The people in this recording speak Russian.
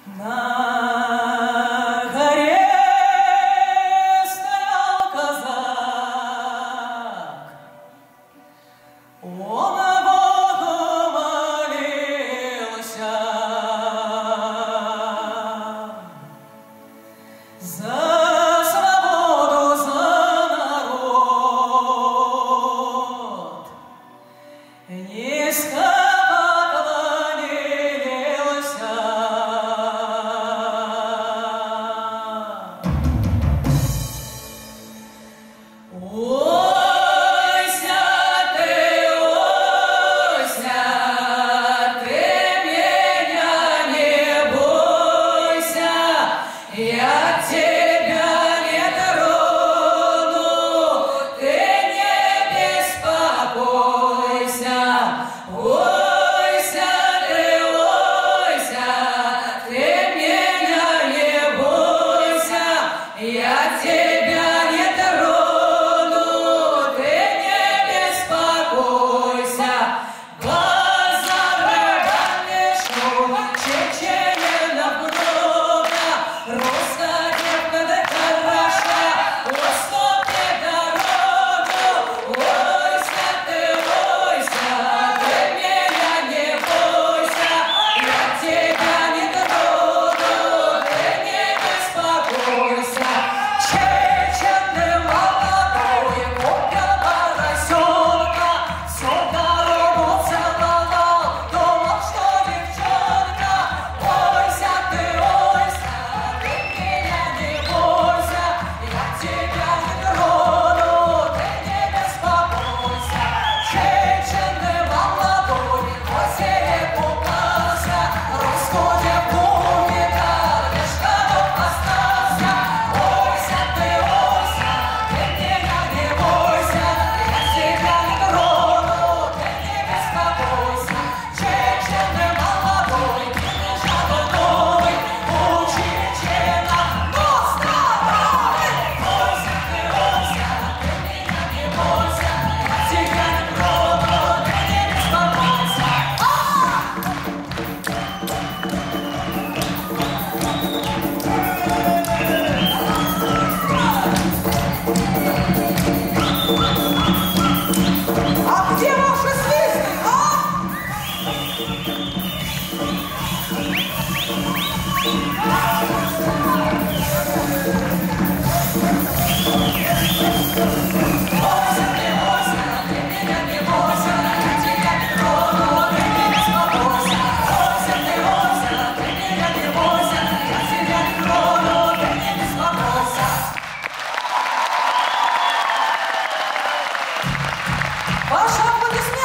На горе стоял казак, он Богу молился за свободу, за народ. Низко поклонился. Ойся ты, меня не бойся, я тебя не трону, ты не беспокойся. Ойся ты, меня не бойся, я тебя не трону, ты не беспокойся. Глаза врагамешу, чечененов много, русская девка да хороша, уступи дорогу. Ойся ты, меня не бойся, я тебя не трону, ты не беспокойся. Чеченный молодой купил поросенка, всю дорогу целовал, думал, что девчонка. Ойся ты, меня не бойся, я тебя не трону, ты не беспокойся. Чеченный молодой озере купался, русскую девку видал, лишь годок остался. Ойся ты, меня не бойся, я тебя не трону, ты не беспокойся. Чеченный молодой, жадный новый, у чечена нос здоровый. Ойся ты, меня не бойся, я тебя не трону, ты не беспокойся. А где ваши свисты, а? Ойся ты, меня не бойся, я тебя не трону, ты не беспокойся. Ойся ты, меня не бойся, я тебя не трону, ты не беспокойся. Ваши аплодисменты.